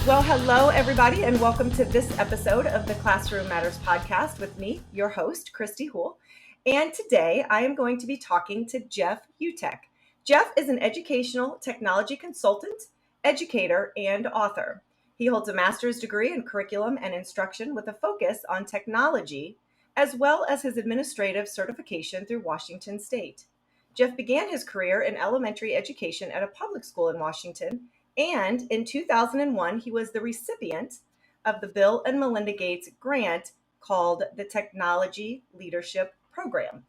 Well, hello, everybody, and welcome to this episode of the Classroom Matters podcast with me, your host, Kristy Houle. And today I am going to be talking to Jeff Utecht. Jeff is an educational technology consultant, educator, and author. He holds a master's degree in curriculum and instruction with a focus on technology, as well as his administrative certification through Washington State. Jeff began his career in elementary education at a public school in Washington, and in 2001, he was the recipient of the Bill and Melinda Gates grant called the Technology Leadership Program.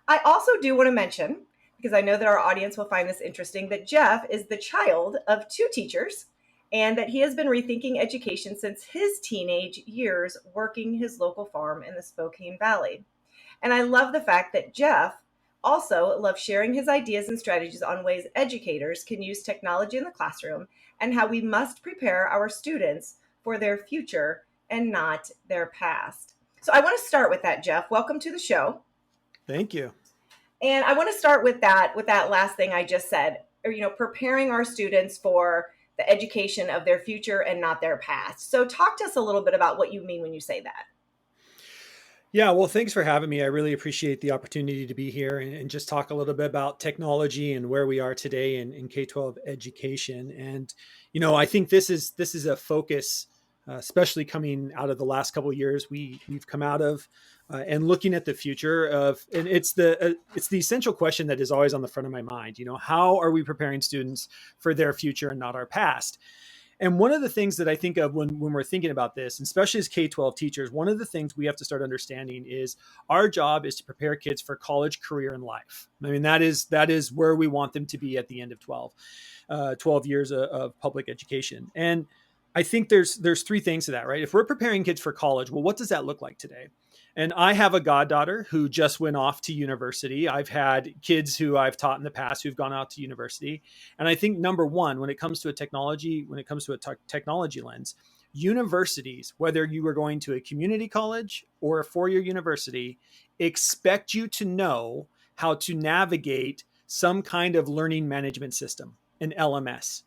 I also do want to mention, because I know that our audience will find this interesting, that Jeff is the child of two teachers and that he has been rethinking education since his teenage years working his local farm in the Spokane Valley. And I love the fact that Jeff also loves sharing his ideas and strategies on ways educators can use technology in the classroom and how we must prepare our students for their future and not their past. So I want to start with that, Jeff. Welcome to the show. Thank you. And I want to start with that last thing I just said, preparing our students for the education of their future and not their past. So talk to us a little bit about what you mean when you say that. Yeah, well, thanks for having me. I really appreciate the opportunity to be here and just talk a little bit about technology and where we are today in K-12 education. And, I think this is a focus, especially coming out of the last couple of years we've come out of and looking at the future of, and it's the essential question that is always on the front of my mind. How are we preparing students for their future and not our past? And one of the things that I think of when we're thinking about this, especially as K-12 teachers, one of the things we have to start understanding is our job is to prepare kids for college, career, and life. I mean, that is where we want them to be at the end of 12 years of public education. And I think there's three things to that, right? If we're preparing kids for college, well, what does that look like today? And I have a goddaughter who just went off to university. I've had kids who I've taught in the past who've gone out to university. And I think number one, when it comes to a technology lens, universities, whether you are going to a community college or a four-year university, expect you to know how to navigate some kind of learning management system, an LMS.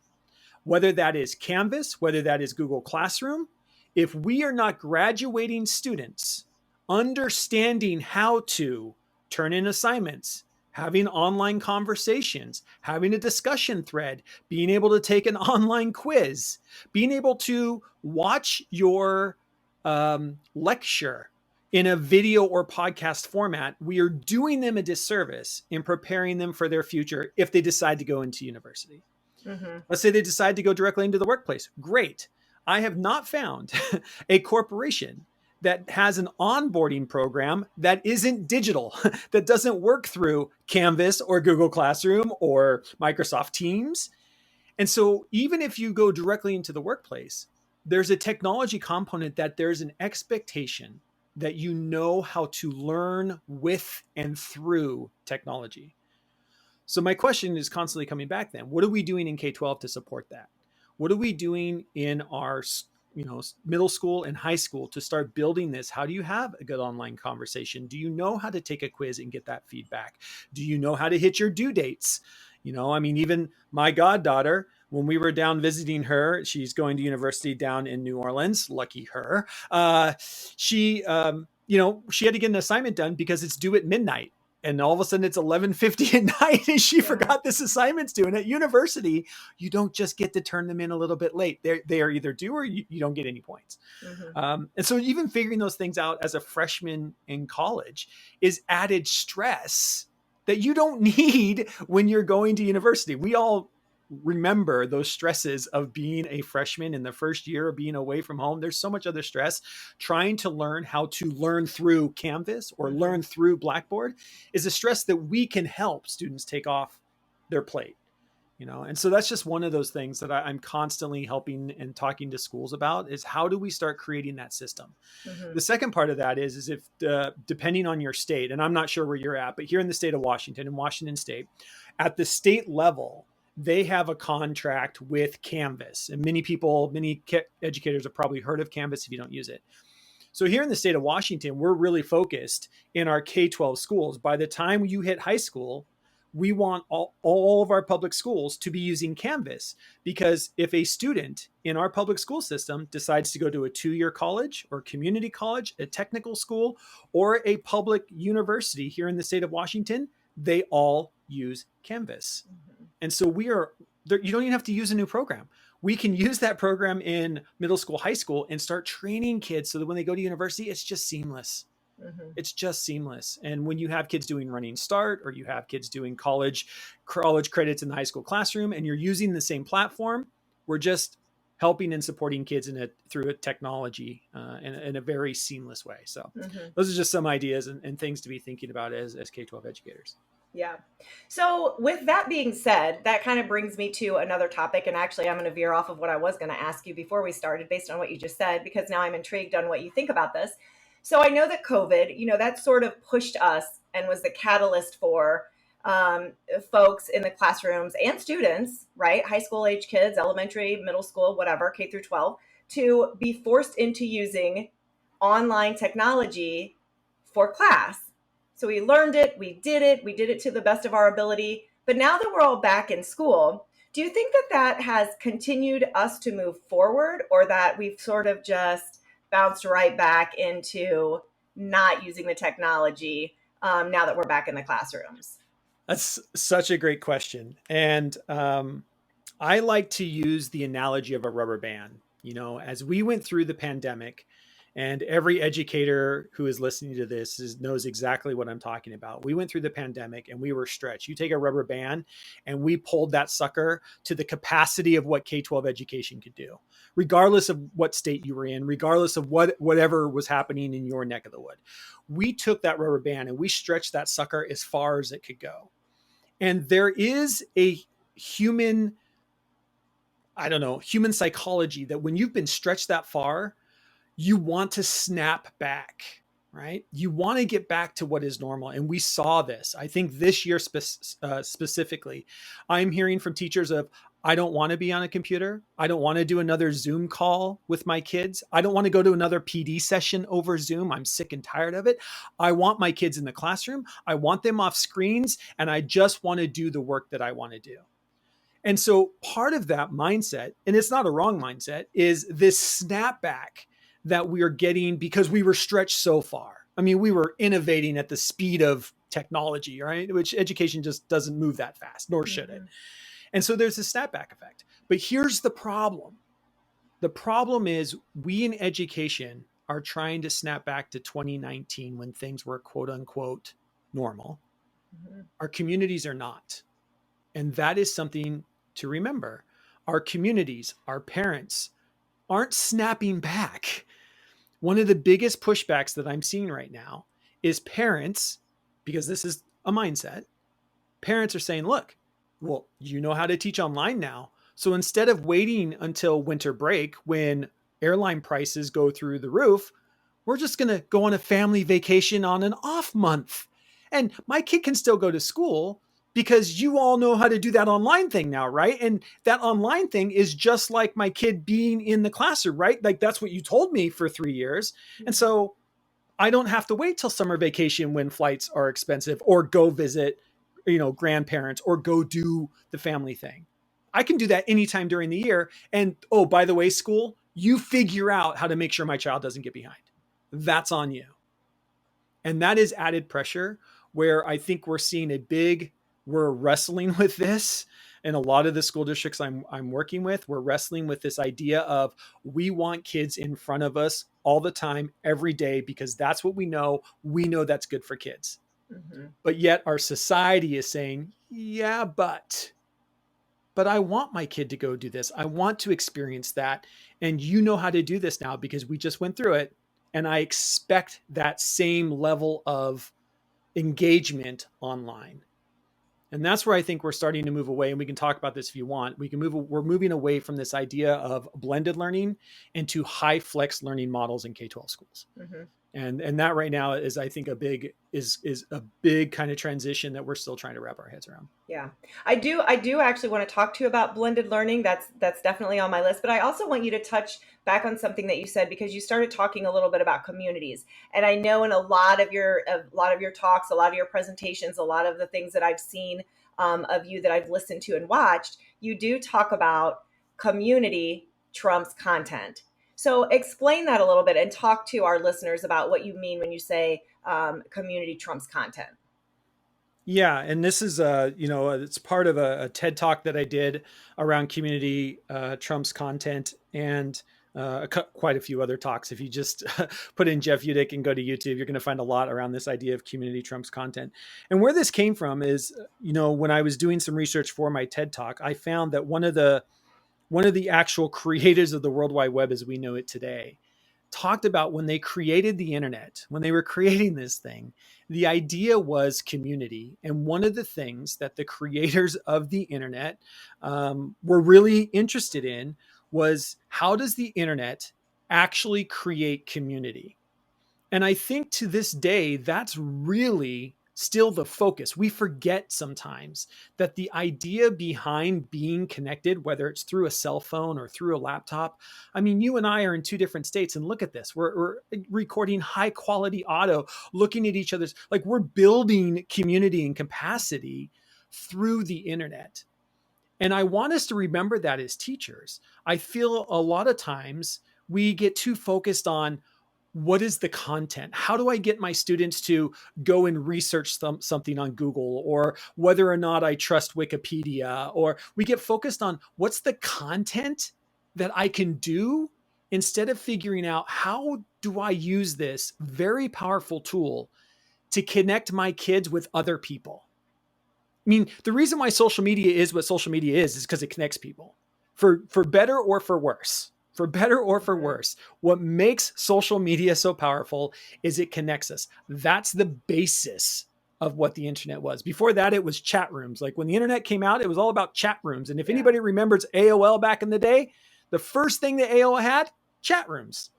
Whether that is Canvas, whether that is Google Classroom, if we are not graduating students understanding how to turn in assignments, having online conversations, having a discussion thread, being able to take an online quiz, being able to watch your lecture in a video or podcast format, we are doing them a disservice in preparing them for their future if they decide to go into university. Mm-hmm. Let's say they decide to go directly into the workplace. Great. I have not found a corporation that has an onboarding program that isn't digital, that doesn't work through Canvas or Google Classroom or Microsoft Teams. And so even if you go directly into the workplace, there's a technology component that there's an expectation that you know how to learn with and through technology. So my question is constantly coming back then. What are we doing in K-12 to support that? What are we doing in our middle school and high school to start building this? How do you have a good online conversation? Do you know how to take a quiz and get that feedback? Do you know how to hit your due dates? Even my goddaughter, when we were down visiting her, she's going to university down in New Orleans. Lucky her. She had to get an assignment done because it's due at midnight. And all of a sudden it's 11:50 at night and she forgot this assignment's due. And at university, you don't just get to turn them in a little bit late. They are either due or you don't get any points. Mm-hmm. And so even figuring those things out as a freshman in college is added stress that you don't need when you're going to university. We all remember those stresses of being a freshman in the first year of being away from home. There's so much other stress. Trying to learn how to learn through Canvas or learn through Blackboard is a stress that we can help students take off their plate. And so that's just one of those things that I'm constantly helping and talking to schools about is how do we start creating that system? Mm-hmm. The second part of that is if depending on your state, and I'm not sure where you're at, but here in the state of Washington, in Washington State, at the state level, they have a contract with Canvas. And many educators have probably heard of Canvas if you don't use it. So here in the state of Washington, we're really focused in our K-12 schools. By the time you hit high school, we want all of our public schools to be using Canvas, because if a student in our public school system decides to go to a 2-year college or community college, a technical school, or a public university here in the state of Washington, they all use Canvas. And so we are there, you don't even have to use a new program. We can use that program in middle school, high school, and start training kids so that when they go to university, it's just seamless. It's just seamless. And when you have kids doing running start, or you have kids doing college credits in the high school classroom, and you're using the same platform, we're just helping and supporting kids through a technology in a very seamless way. So those are just some ideas and things to be thinking about as K-12 educators. Yeah. So with that being said, that kind of brings me to another topic. And actually, I'm going to veer off of what I was going to ask you before we started based on what you just said, because now I'm intrigued on what you think about this. So I know that COVID, that sort of pushed us and was the catalyst for folks in the classrooms and students, right? High school age kids, elementary, middle school, whatever, K through 12, to be forced into using online technology for class. So we learned it, we did it to the best of our ability. But now that we're all back in school, do you think that has continued us to move forward, or that we've sort of just bounced right back into not using the technology now that we're back in the classrooms? That's such a great question. And I like to use the analogy of a rubber band. As we went through the pandemic, and every educator who is listening to this knows exactly what I'm talking about. We went through the pandemic and we were stretched. You take a rubber band and we pulled that sucker to the capacity of what K-12 education could do, regardless of what state you were in, regardless of whatever was happening in your neck of the wood. We took that rubber band and we stretched that sucker as far as it could go. And there is a human psychology that when you've been stretched that far, you want to snap back, right? You want to get back to what is normal. And we saw this. I think this year specifically, I'm hearing from teachers of, I don't want to be on a computer. I don't want to do another Zoom call with my kids. I don't want to go to another PD session over Zoom. I'm sick and tired of it. I want my kids in the classroom. I want them off screens, and I just want to do the work that I want to do. And so part of that mindset, and it's not a wrong mindset, is this snapback that we are getting because we were stretched so far. I mean, we were innovating at the speed of technology, right? Which education just doesn't move that fast, nor should it. And so there's a snapback effect. But here's the problem. The problem is we in education are trying to snap back to 2019 when things were quote unquote normal. Our communities are not. And that is something to remember. Our communities, our parents aren't snapping back. One of the biggest pushbacks that I'm seeing right now is parents, because this is a mindset, parents are saying, look, well, you know how to teach online now. So instead of waiting until winter break when airline prices go through the roof, we're just going to go on a family vacation on an off month. And my kid can still go to school because you all know how to do that online thing now, right? And that online thing is just like my kid being in the classroom, right? Like that's what you told me for 3 years. And so I don't have to wait till summer vacation when flights are expensive, or go visit, grandparents, or go do the family thing. I can do that anytime during the year. And oh, by the way, school, you figure out how to make sure my child doesn't get behind. That's on you. And that is added pressure where I think we're wrestling with this. And a lot of the school districts I'm working with, we're wrestling with this idea of we want kids in front of us all the time, every day, because that's what we know. We know that's good for kids. But yet our society is saying, yeah, but I want my kid to go do this. I want to experience that. And you know how to do this now because we just went through it. And I expect that same level of engagement online. And that's where I think we're starting to move away. And we can talk about this if you want. We're moving away from this idea of blended learning into high flex learning models in K-12 schools. And that right now is, I think, a big kind of transition that we're still trying to wrap our heads around. Yeah, I do actually want to talk to you about blended learning. That's definitely on my list. But I also want you to touch back on something that you said, because you started talking a little bit about communities. And I know in a lot of your talks, a lot of your presentations, a lot of the things that I've seen of you that I've listened to and watched, you do talk about community trumps content. So explain that a little bit and talk to our listeners about what you mean when you say community trumps content. Yeah, and this is it's part of a TED talk that I did around community Trump's content, and quite a few other talks. If you just put in Jeff Utecht and go to YouTube, you're going to find a lot around this idea of community Trump's content. And where this came from is, when I was doing some research for my TED talk, I found that one of the actual creators of the World Wide Web as we know it today talked about when they created the internet, when they were creating this thing, the idea was community. And one of the things that the creators of the internet were really interested in was, how does the internet actually create community? And I think to this day, that's really still the focus. We forget sometimes that the idea behind being connected, whether it's through a cell phone or through a laptop, I mean, you and I are in two different states, and look at this. We're recording high quality audio, looking at each other's, like, we're building community and capacity through the internet. And I want us to remember that as teachers. I feel a lot of times we get too focused on, what is the content? How do I get my students to go and research something on Google, or whether or not I trust Wikipedia? Or we get focused on, what's the content that I can do, instead of figuring out, how do I use this very powerful tool to connect my kids with other people? I mean, the reason why social media is what social media is because it connects people, for better or for worse. For better or for worse, what makes social media so powerful is it connects us. That's the basis of what the internet was. Before that, it was chat rooms. Like, when the internet came out, it was all about chat rooms. And if anybody remembers AOL back in the day, the first thing that AOL had, chat rooms.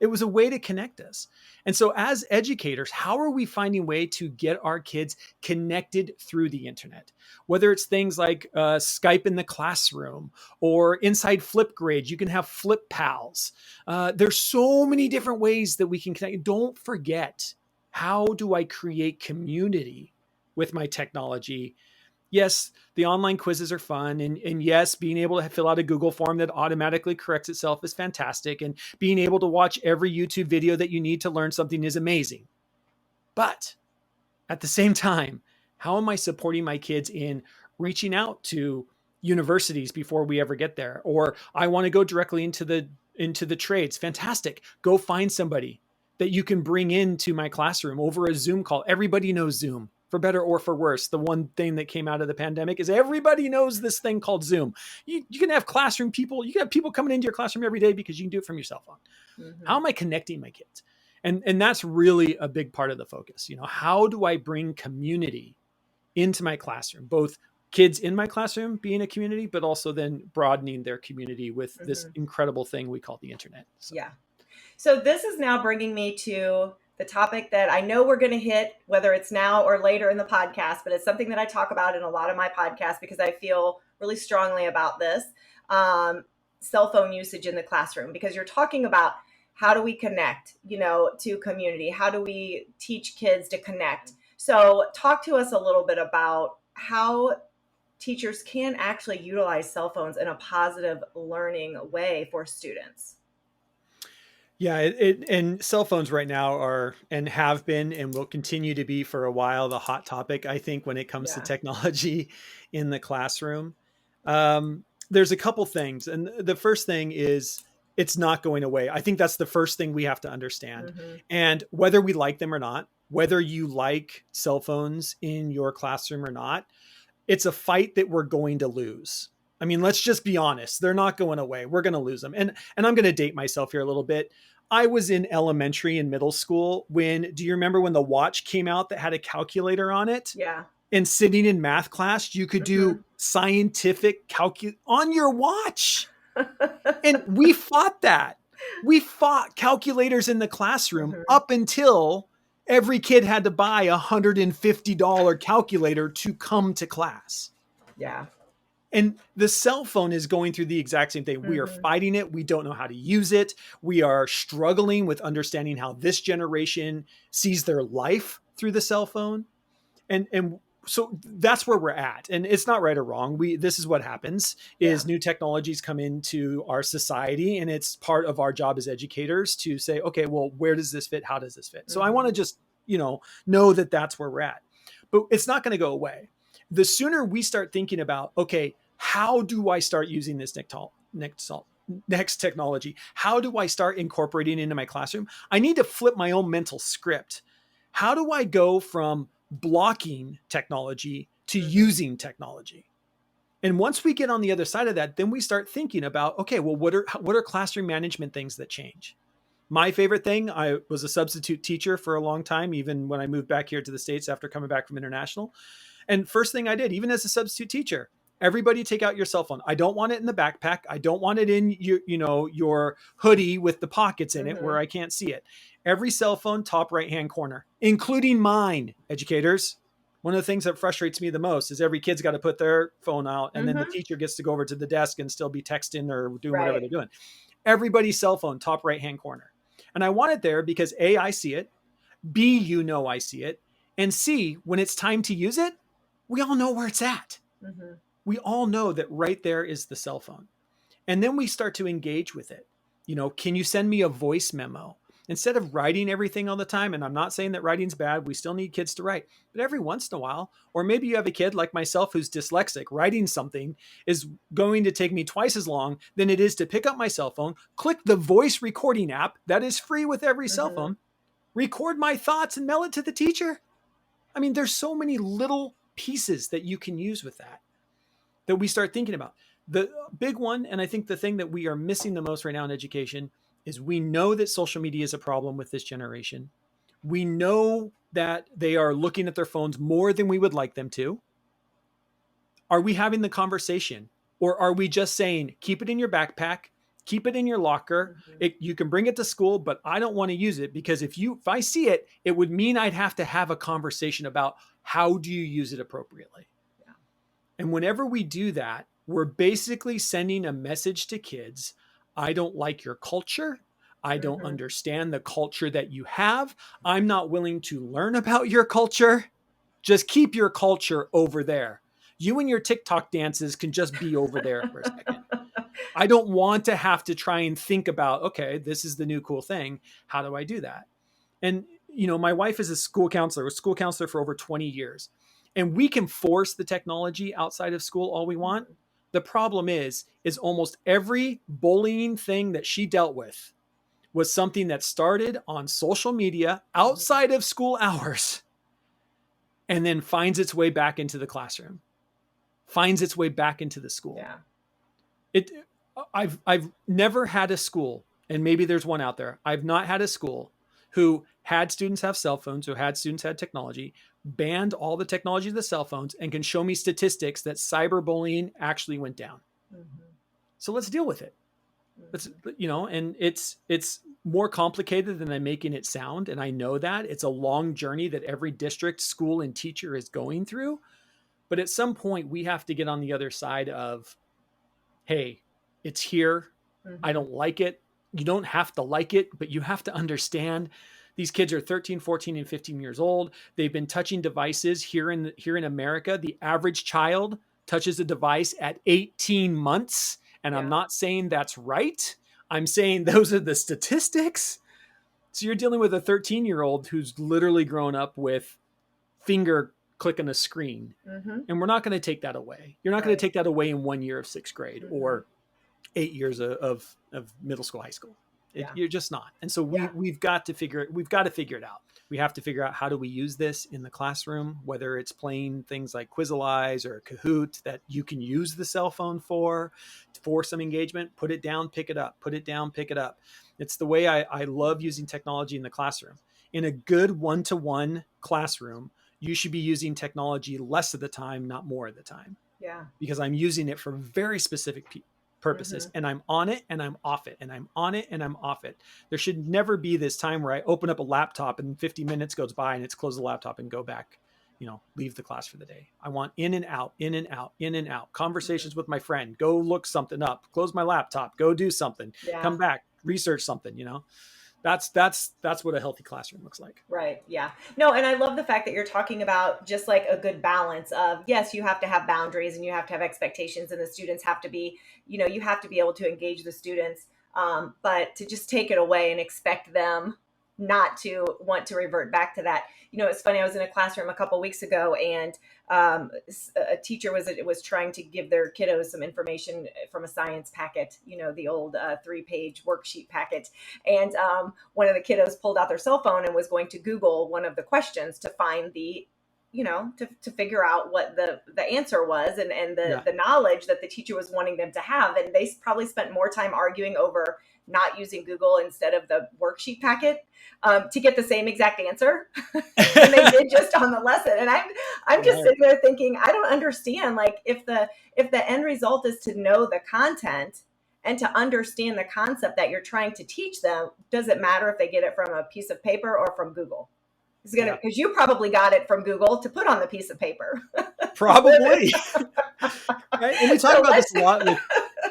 It was a way to connect us. And so as educators, how are we finding a way to get our kids connected through the internet? Whether it's things like Skype in the classroom, or inside Flipgrade, you can have Flip Pals. There's so many different ways that we can connect. Don't forget, how do I create community with my technology? Yes, the online quizzes are fun. And yes, being able to fill out a Google form that automatically corrects itself is fantastic. And being able to watch every YouTube video that you need to learn something is amazing. But at the same time, how am I supporting my kids in reaching out to universities before we ever get there? Or I want to go directly into the trades. Fantastic. Go find somebody that you can bring into my classroom over a Zoom call. Everybody knows Zoom, for better or for worse. The one thing that came out of the pandemic is everybody knows this thing called Zoom. You can have classroom people. You can have people coming into your classroom every day because you can do it from your cell phone. Mm-hmm. How am I connecting my kids? And that's really a big part of the focus. How do I bring community into my classroom? Both kids in my classroom being a community, but also then broadening their community with this incredible thing we call the internet. Yeah. So this is now bringing me to the topic that I know we're going to hit, whether it's now or later in the podcast, but it's something that I talk about in a lot of my podcasts because I feel really strongly about this, cell phone usage in the classroom, because you're talking about, how do we connect, to community? How do we teach kids to connect? So talk to us a little bit about how teachers can actually utilize cell phones in a positive learning way for students. Yeah, and cell phones right now are, and have been, and will continue to be for a while, the hot topic, I think, when it comes to technology in the classroom. There's a couple things. And the first thing is, it's not going away. I think that's the first thing we have to understand. Mm-hmm. And whether we like them or not, whether you like cell phones in your classroom or not, it's a fight that we're going to lose. I mean, let's just be honest. They're not going away. We're going to lose them. And I'm going to date myself here a little bit. I was in elementary and middle school do you remember when the watch came out that had a calculator on it? Yeah. And sitting in math class, you could do scientific on your watch. And we fought that. We fought calculators in the classroom up until every kid had to buy a $150 calculator to come to class. Yeah. And the cell phone is going through the exact same thing. We are fighting it. We don't know how to use it. We are struggling with understanding how this generation sees their life through the cell phone. And so that's where we're at, and it's not right or wrong. This is what happens is new technologies come into our society, and it's part of our job as educators to say, okay, well, where does this fit? How does this fit? So I want to just, know that that's where we're at, but it's not going to go away. The sooner we start thinking about, okay, how do I start using this next technology? How do I start incorporating it into my classroom? I need to flip my own mental script. How do I go from blocking technology to using technology? And once we get on the other side of that, then we start thinking about, okay, well, what are classroom management things that change? My favorite thing, I was a substitute teacher for a long time, even when I moved back here to the States after coming back from international. And first thing I did, even as a substitute teacher, everybody take out your cell phone. I don't want it in the backpack. I don't want it in your hoodie with the pockets in it where I can't see it. Every cell phone, top right-hand corner, including mine, educators. One of the things that frustrates me the most is every kid's got to put their phone out, and then the teacher gets to go over to the desk and still be texting or doing whatever they're doing. Everybody's cell phone, top right-hand corner. And I want it there because A, I see it. B, I see it. And C, when it's time to use it, we all know where it's at. We all know that right there is the cell phone. And then we start to engage with it. Can you send me a voice memo? Instead of writing everything all the time, and I'm not saying that writing's bad, we still need kids to write, but every once in a while, or maybe you have a kid like myself who's dyslexic, writing something is going to take me twice as long than it is to pick up my cell phone, click the voice recording app that is free with every cell phone, record my thoughts and mail it to the teacher. I mean, there's so many little pieces that you can use with that we start thinking about. The big one, and I think the thing that we are missing the most right now in education, is we know that social media is a problem with this generation. We know that they are looking at their phones more than we would like them to. Are we having the conversation? Or are we just saying, keep it in your backpack, keep it in your locker. You can bring it to school, but I don't want to use it because if I see it, it would mean I'd have to have a conversation about how do you use it appropriately. Yeah. And whenever we do that, we're basically sending a message to kids. I don't like your culture. I don't understand the culture that you have. I'm not willing to learn about your culture. Just keep your culture over there. You and your TikTok dances can just be over there for a second. I don't want to have to try and think about, okay, this is the new cool thing. How do I do that? And, my wife is a school counselor, was a school counselor for over 20 years. And we can force the technology outside of school all we want. The problem is almost every bullying thing that she dealt with was something that started on social media outside of school hours and then finds its way back into the classroom, finds its way back into the school. Yeah. I've never had a school, and maybe there's one out there. I've not had a school who had students have cell phones, who had students had technology, banned all the technology of the cell phones, and can show me statistics that cyberbullying actually went down. So let's deal with it. Let's, and it's more complicated than I'm making it sound. And I know that it's a long journey that every district, school, and teacher is going through. But at some point we have to get on the other side of, hey, it's here. I don't like it. You don't have to like it, but you have to understand these kids are 13, 14, and 15 years old. They've been touching devices here in America. The average child touches a device at 18 months. And I'm not saying that's right. I'm saying those are the statistics. So you're dealing with a 13-year-old who's literally grown up with finger clicking a screen. And we're not going to take that away. You're not going to take that away in 1 year of sixth grade or 8 years of middle school, high school. You're just not. And so we've got to figure it out. We have to figure out how do we use this in the classroom, whether it's playing things like Quizalize or Kahoot that you can use the cell phone for some engagement. Put it down, pick it up, put it down, pick it up. It's the way I love using technology in the classroom. In a good one-to-one classroom, you should be using technology less of the time, not more of the time. Yeah. Because I'm using it for very specific purposes and I'm on it and I'm off it and I'm on it and I'm off it. There should never be this time where I open up a laptop and 50 minutes goes by and it's close the laptop and go back, leave the class for the day. I want in and out, in and out, in and out. Conversations with my friend, go look something up, close my laptop, go do something, come back, research something, That's what a healthy classroom looks like. Right. Yeah. No, and I love the fact that you're talking about just like a good balance of, yes, you have to have boundaries and you have to have expectations, and the students have to be, you have to be able to engage the students. But to just take it away and expect them not to want to revert back to that. It's funny. I was in a classroom a couple weeks ago, and a teacher was trying to give their kiddos some information from a science packet, the old 3-page worksheet packet. And one of the kiddos pulled out their cell phone and was going to Google one of the questions to find to figure out what the answer was, and the knowledge that the teacher was wanting them to have. And they probably spent more time arguing over not using Google instead of the worksheet packet to get the same exact answer than they did just on the lesson. And I'm just sitting there thinking, I don't understand. Like, if the end result is to know the content and to understand the concept that you're trying to teach them, does it matter if they get it from a piece of paper or from Google? Because you probably got it from Google to put on the piece of paper. Probably. Right? And we talk about this a lot.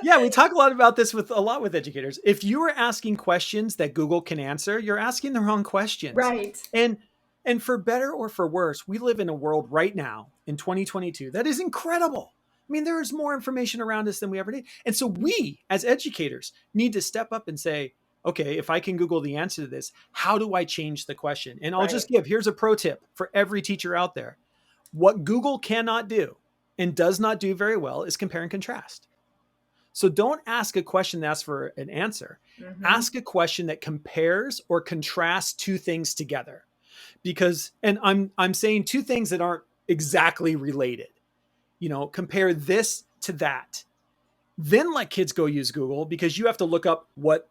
We talk a lot about this with educators. If you are asking questions that Google can answer, you're asking the wrong questions. Right. And for better or for worse, we live in a world right now in 2022 that is incredible. I mean, there is more information around us than we ever did. And so we, as educators, need to step up and say, okay, if I can Google the answer to this, how do I change the question? And I'll just here's a pro tip for every teacher out there. What Google cannot do and does not do very well is compare and contrast. So don't ask a question that asks for an answer. Mm-hmm. Ask a question that compares or contrasts two things together. Because, and I'm saying two things that aren't exactly related. Compare this to that. Then let kids go use Google, because you have to look up what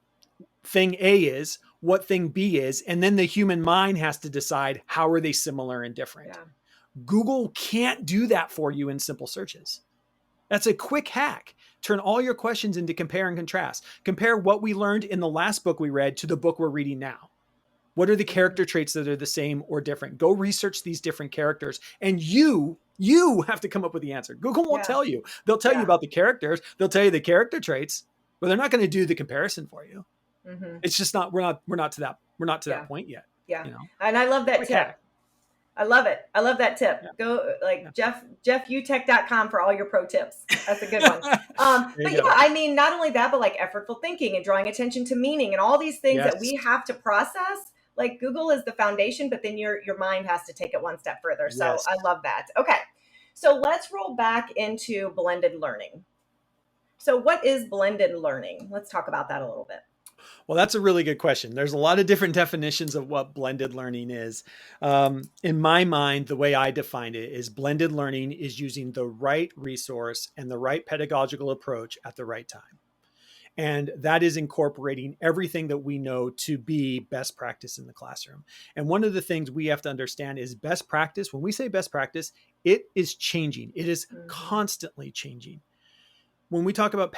thing A is, what thing B is, and then the human mind has to decide how are they similar and different. Yeah. Google can't do that for you in simple searches. That's a quick hack. Turn all your questions into compare and contrast. Compare what we learned in the last book we read to the book we're reading now. What are the character traits that are the same or different? Go research these different characters, and you have to come up with the answer. Google won't tell you. They'll tell you about the characters. They'll tell you the character traits, but they're not going to do the comparison for you. Mm-hmm. It's just not. We're not to that point yet. Yeah, and I love that tip. I love it. I love that tip. Go jeffutecht.com for all your pro tips. That's a good one. I mean, not only that, but like effortful thinking and drawing attention to meaning and all these things that we have to process. Like, Google is the foundation, but then your mind has to take it one step further. So I love that. Okay. So let's roll back into blended learning. So what is blended learning? Let's talk about that a little bit. Well, that's a really good question. There's a lot of different definitions of what blended learning is. In my mind, the way I defined it is blended learning is using the right resource and the right pedagogical approach at the right time. And that is incorporating everything that we know to be best practice in the classroom. And one of the things we have to understand is best practice. When we say best practice, it is changing. It is constantly changing. When we talk about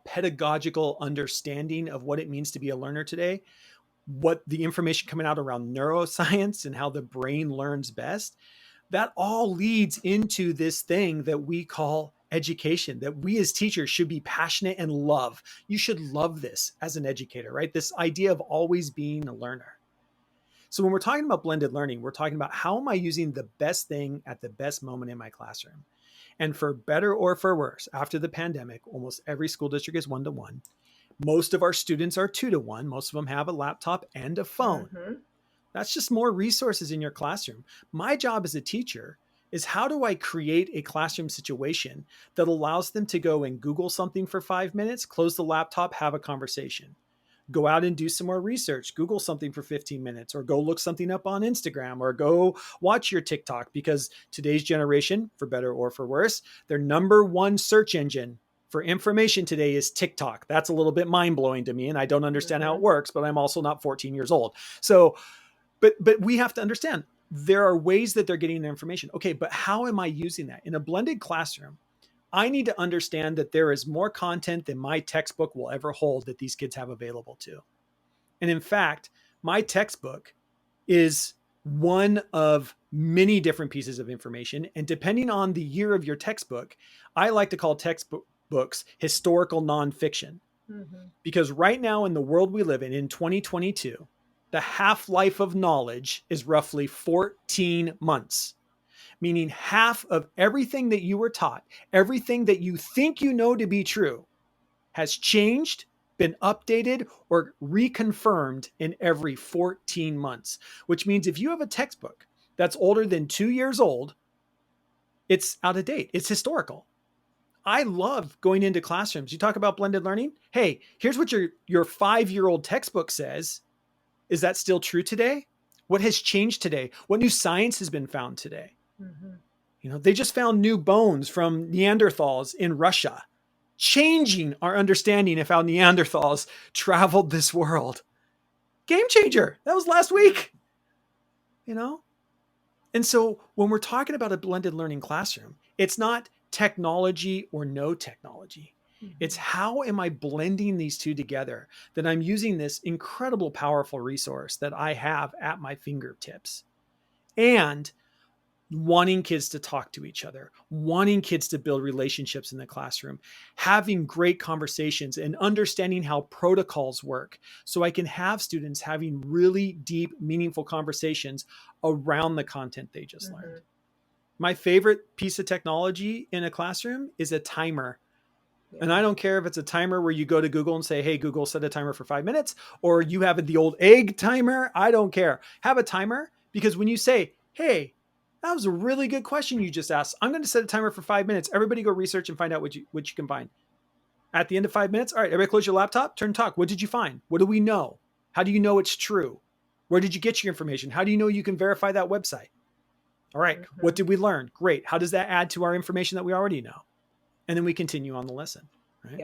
pedagogical understanding of what it means to be a learner today, what the information coming out around neuroscience and how the brain learns best, that all leads into this thing that we call education, that we as teachers should be passionate and love. You should love this as an educator, right? This idea of always being a learner. So when we're talking about blended learning, we're talking about how am I using the best thing at the best moment in my classroom? And for better or for worse, after the pandemic, almost every school district is 1-to-1. Most of our students are 2-to-1. Most of them have a laptop and a phone. Mm-hmm. That's just more resources in your classroom. My job as a teacher is how do I create a classroom situation that allows them to go and Google something for 5 minutes, close the laptop, have a conversation. Go out and do some more research, Google something for 15 minutes, or go look something up on Instagram, or go watch your TikTok, because today's generation, for better or for worse, their number one search engine for information today is TikTok. That's a little bit mind-blowing to me, and I don't understand how it works, but I'm also not 14 years old. So, but we have to understand there are ways that they're getting their information. Okay, but how am I using that? In a blended classroom, I need to understand that there is more content than my textbook will ever hold that these kids have available to. And in fact, my textbook is one of many different pieces of information. And depending on the year of your textbook, I like to call textbooks historical nonfiction. Mm-hmm. Because right now in the world we live in 2022, the half-life of knowledge is roughly 14 months, meaning half of everything that you were taught, everything that you think you know to be true, has changed, been updated, or reconfirmed in every 14 months, which means if you have a textbook that's older than 2 years old, it's out of date. It's historical. I love going into classrooms. You talk about blended learning. Hey, here's what your 5-year-old textbook says. Is that still true today? What has changed today? What new science has been found today? Mm-hmm. They just found new bones from Neanderthals in Russia, changing our understanding of how Neanderthals traveled this world. Game changer. That was last week. you know? And so when we're talking about a blended learning classroom, it's not technology or no technology. It's how am I blending these two together that I'm using this incredible, powerful resource that I have at my fingertips and wanting kids to talk to each other, wanting kids to build relationships in the classroom, having great conversations and understanding how protocols work so I can have students having really deep, meaningful conversations around the content they just learned. My favorite piece of technology in a classroom is a timer. And I don't care if it's a timer where you go to Google and say, hey, Google, set a timer for 5 minutes, or you have the old egg timer. I don't care. Have a timer, because when you say, hey, that was a really good question you just asked, I'm going to set a timer for 5 minutes. Everybody go research and find out what you can find. At the end of 5 minutes, all right, everybody close your laptop, turn and talk. What did you find? What do we know? How do you know it's true? Where did you get your information? How do you know you can verify that website? All right, what did we learn? Great. How does that add to our information that we already know? And then we continue on the lesson. Right?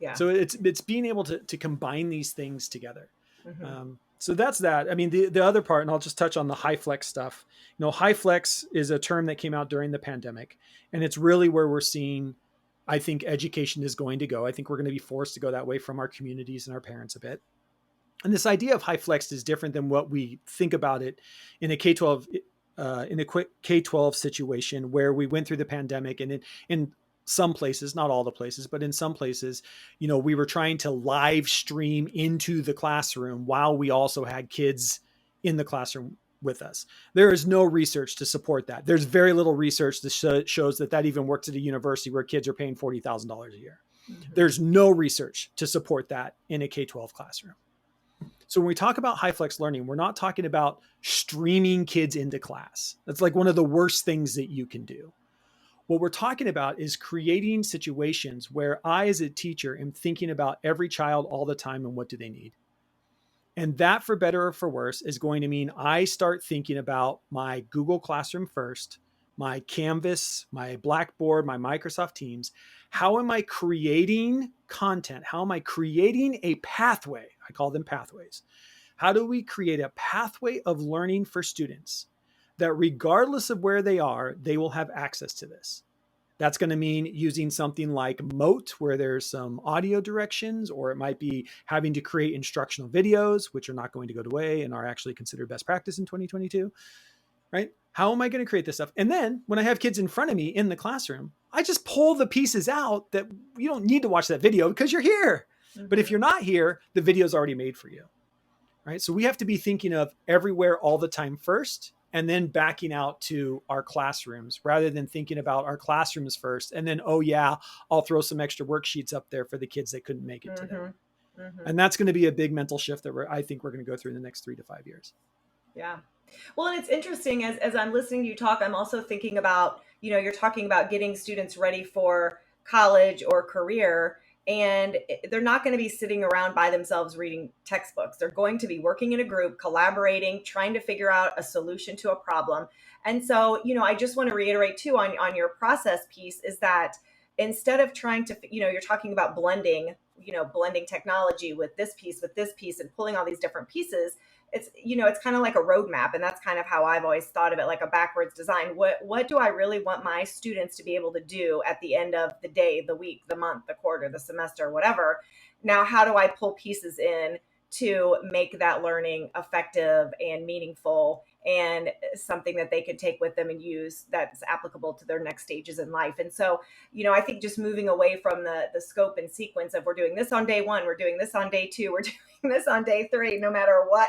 Yeah. So it's being able to combine these things together. So that's that. I mean, the other part, and I'll just touch on the high flex stuff. High flex is a term that came out during the pandemic, and it's really where we're seeing, I think, education is going to go. I think we're going to be forced to go that way from our communities and our parents a bit. And this idea of high flex is different than what we think about it in a K-12 in a quick K-12 situation where we went through the pandemic, and in some places, not all the places, but in some places, we were trying to live stream into the classroom while we also had kids in the classroom with us. There is no research to support that. There's very little research that shows that even works at a university where kids are paying $40,000 a year. There's no research to support that in a K-12 classroom. So when we talk about high flex learning, we're not talking about streaming kids into class. That's like one of the worst things that you can do. What we're talking about is creating situations where I, as a teacher, am thinking about every child all the time and what do they need. And that, for better or for worse, is going to mean I start thinking about my Google Classroom first, my Canvas, my Blackboard, my Microsoft Teams. How am I creating content? How am I creating a pathway? I call them pathways. How do we create a pathway of learning for students that regardless of where they are, they will have access to this? That's going to mean using something like Moat, where there's some audio directions, or it might be having to create instructional videos, which are not going to go away and are actually considered best practice in 2022, right? How am I going to create this stuff? And then when I have kids in front of me in the classroom, I just pull the pieces out that you don't need to watch that video because you're here. But if you're not here, the video's already made for you, right? So we have to be thinking of everywhere all the time first, and then backing out to our classrooms rather than thinking about our classrooms first. And then, oh yeah, I'll throw some extra worksheets up there for the kids that couldn't make it today. And that's going to be a big mental shift that I think we're going to go through in the next 3 to 5 years. Yeah. Well, and it's interesting as I'm listening to you talk, I'm also thinking about, you're talking about getting students ready for college or career, and they're not going to be sitting around by themselves reading textbooks. They're going to be working in a group, collaborating, trying to figure out a solution to a problem. And so, I just want to reiterate too on your process piece is that instead of trying to, you're talking about blending technology with this piece and pulling all these different pieces. It's kind of like a roadmap, and that's kind of how I've always thought of it, like a backwards design. What do I really want my students to be able to do at the end of the day, the week, the month, the quarter, the semester, whatever? Now, how do I pull pieces in to make that learning effective and meaningful and something that they could take with them and use that's applicable to their next stages in life. And so, I think just moving away from the scope and sequence of we're doing this on day one, we're doing this on day two, we're doing this on day three, no matter what.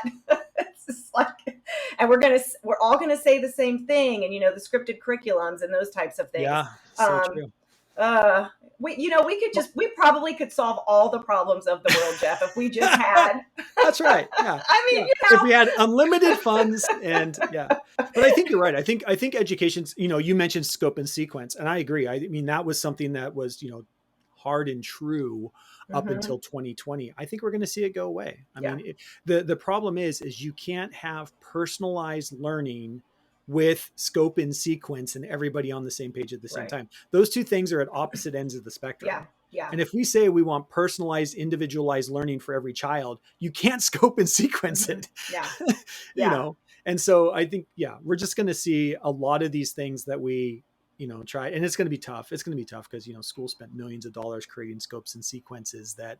It's just like, and we're all gonna say the same thing, and the scripted curriculums and those types of things. Yeah, so true. We probably could solve all the problems of the world, Jeff, if we just had. That's right. Yeah. I mean, if we had unlimited funds but I think you're right. I think education's, you mentioned scope and sequence, and I agree. I mean, that was something that was, hard and true up until 2020. I think we're going to see it go away. I mean, the problem is you can't have personalized learning with scope and sequence and everybody on the same page at the same time. Those two things are at opposite ends of the spectrum. Yeah. And if we say we want personalized, individualized learning for every child, you can't scope and sequence it. And so I think, we're just going to see a lot of these things that we, try, and it's going to be tough. It's going to be tough because, schools spent millions of dollars creating scopes and sequences that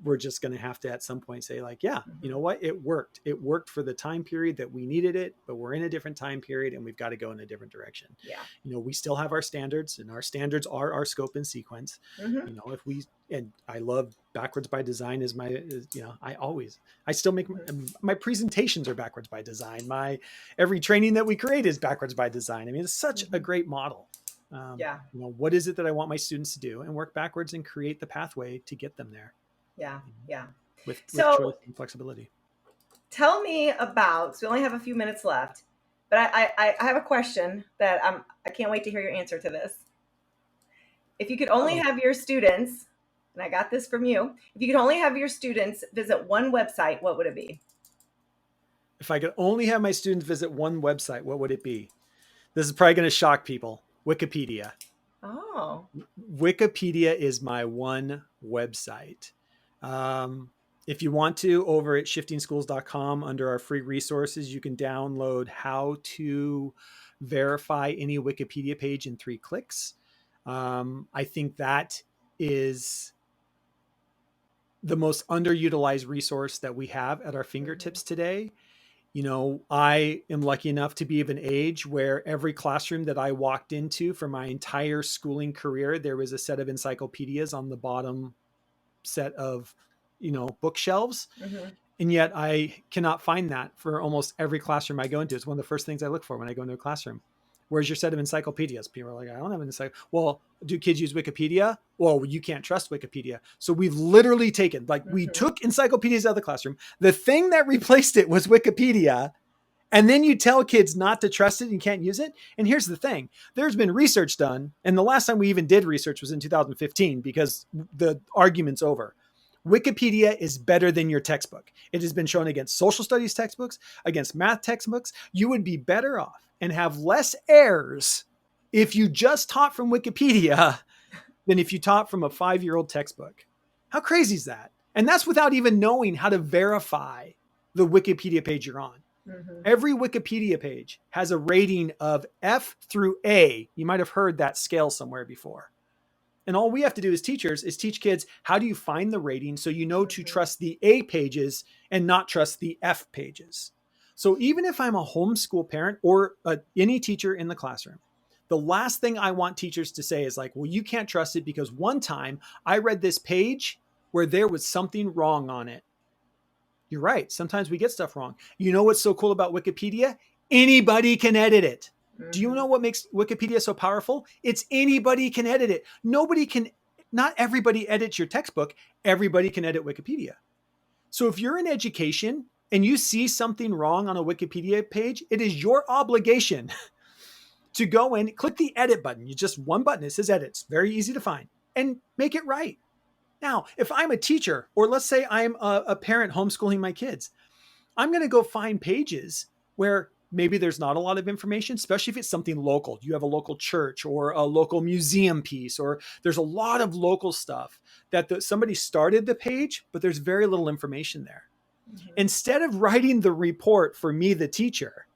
we're just going to have to at some point say like, you know what? It worked. It worked for the time period that we needed it, but we're in a different time period and we've got to go in a different direction. We still have our standards, and our standards are our scope and sequence. And I love backwards by design is I still make my presentations are backwards by design. Every training that we create is backwards by design. I mean, it's such a great model. What is it that I want my students to do, and work backwards and create the pathway to get them there. With choice and flexibility. Tell me about, so we only have a few minutes left, but I have a question that I can't wait to hear your answer to this. If you could only have your students, and I got this from you, if you could only have your students visit one website, what would it be? If I could only have my students visit one website, what would it be? This is probably going to shock people. Wikipedia. Oh. Wikipedia is my one website. If you want to, over at shiftingschools.com, under our free resources, you can download how to verify any Wikipedia page in 3 clicks. I think that is the most underutilized resource that we have at our fingertips today. I am lucky enough to be of an age where every classroom that I walked into for my entire schooling career, there was a set of encyclopedias on the bottom set of, bookshelves. And yet I cannot find that for almost every classroom I go into. It's one of the first things I look for when I go into a classroom. Where's your set of encyclopedias? People are like, I don't have an encyclopedia. Well, do kids use Wikipedia? Well, you can't trust Wikipedia. So we've literally taken, we took encyclopedias out of the classroom. The thing that replaced it was Wikipedia. And then you tell kids not to trust it and you can't use it. And here's the thing. There's been research done. And the last time we even did research was in 2015 because the argument's over. Wikipedia is better than your textbook. It has been shown against social studies textbooks, against math textbooks. You would be better off and have less errors if you just taught from Wikipedia than if you taught from a 5-year-old textbook. How crazy is that? And that's without even knowing how to verify the Wikipedia page you're on. Every Wikipedia page has a rating of F through A. You might have heard that scale somewhere before. And all we have to do as teachers is teach kids, how do you find the rating so you know to trust the A pages and not trust the F pages. So even if I'm a homeschool parent or any teacher in the classroom, the last thing I want teachers to say is like, well, you can't trust it because one time I read this page where there was something wrong on it. You're right. Sometimes we get stuff wrong. You know what's so cool about Wikipedia? Anybody can edit it. Do you know what makes Wikipedia so powerful? It's anybody can edit it. Not everybody edits your textbook. Everybody can edit Wikipedia. So if you're in education and you see something wrong on a Wikipedia page, it is your obligation to go in, click the edit button. You just one button, it says edit. It's very easy to find, and make it right. Now, if I'm a teacher, or let's say I'm a parent homeschooling my kids, I'm going to go find pages where maybe there's not a lot of information, especially if it's something local. You have a local church or a local museum piece, or there's a lot of local stuff that somebody started the page, but there's very little information there. Instead of writing the report for me, the teacher,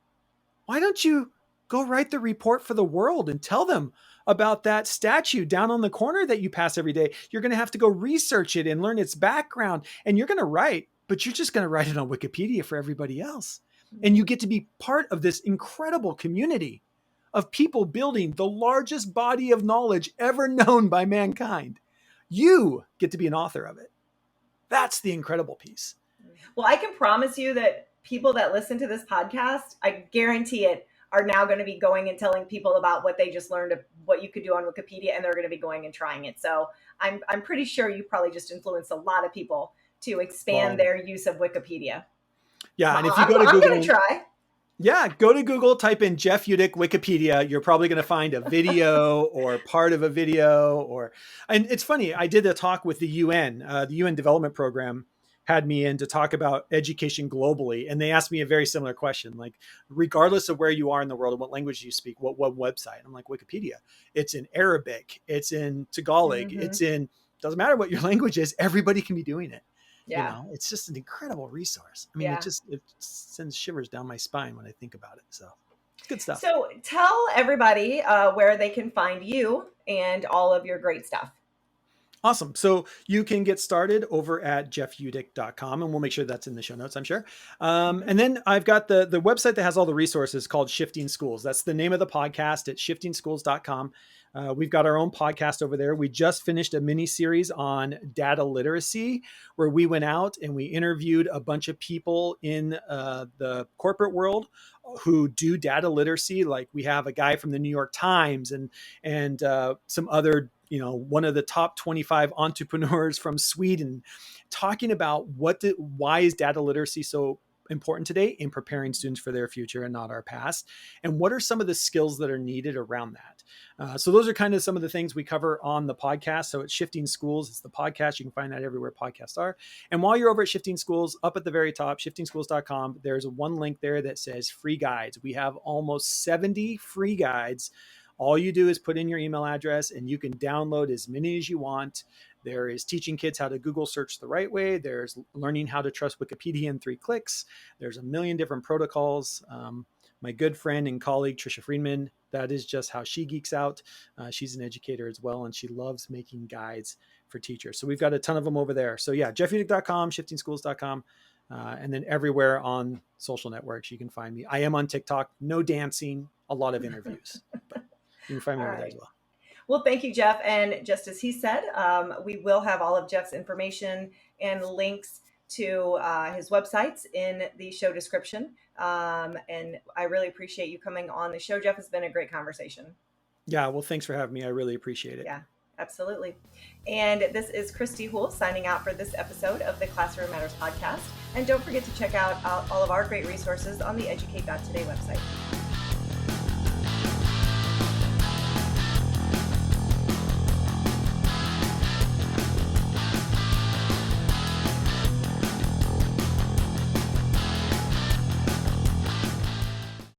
why don't you go write the report for the world and tell them about that statue down on the corner that you pass every day? You're going to have to go research it and learn its background. And you're going to write but you're just going to write it on Wikipedia for everybody else. And you get to be part of this incredible community of people building the largest body of knowledge ever known by mankind. You get to be an author of it. That's the incredible piece. Well, I can promise you that people that listen to this podcast, I guarantee it, are now going to be going and telling people about what they just learned of what you could do on Wikipedia, and they're going to be going and trying it. So I'm pretty sure you probably just influenced a lot of people to expand their use of Wikipedia. Yeah, and if you go to I'm Google, going to try. Yeah, go to Google, type in Jeff Utecht Wikipedia. You're probably going to find a video or part of a video. And it's funny, I did a talk with the UN. The UN Development Program had me in to talk about education globally. And they asked me a very similar question, like, regardless of where you are in the world and what language you speak, what website? I'm like, Wikipedia. It's in Arabic. It's in Tagalog. Mm-hmm. Doesn't matter what your language is. Everybody can be doing it. Yeah. It's just an incredible resource. I mean, it sends shivers down my spine when I think about it. So it's good stuff. So tell everybody where they can find you and all of your great stuff. Awesome. So you can get started over at jeffutecht.com, and we'll make sure that's in the show notes, I'm sure. And then I've got the website that has all the resources called Shifting Schools. That's the name of the podcast at shiftingschools.com. We've got our own podcast over there. We just finished a mini series on data literacy, where we went out and we interviewed a bunch of people in the corporate world who do data literacy. Like, we have a guy from the New York Times and some other, one of the top 25 entrepreneurs from Sweden, talking about why is data literacy so important today in preparing students for their future and not our past, and what are some of the skills that are needed around that. So those are kind of some of the things we cover on the podcast. So it's Shifting Schools. It's the podcast. You can find that everywhere podcasts are. And while you're over at Shifting Schools, up at the very top, shiftingschools.com, there's one link there that says free guides. We have almost 70 free guides. All you do is put in your email address and you can download as many as you want. There is teaching kids how to Google search the right way. There's learning how to trust Wikipedia in 3 clicks. There's a million different protocols. My good friend and colleague, Trisha Friedman, that is just how she geeks out. She's an educator as well, and she loves making guides for teachers. So we've got a ton of them over there. So yeah, jeffutecht.com, shiftingschools.com, and then everywhere on social networks, you can find me. I am on TikTok, no dancing, a lot of interviews. But you can find me over there as well. Well, thank you, Jeff. And just as he said, we will have all of Jeff's information and links to his websites in the show description. And I really appreciate you coming on the show, Jeff. It's been a great conversation. Yeah, well, thanks for having me. I really appreciate it. Yeah, absolutely. And this is Kristy Houle signing out for this episode of the Classroom Matters podcast. And don't forget to check out all of our great resources on the educate.today website.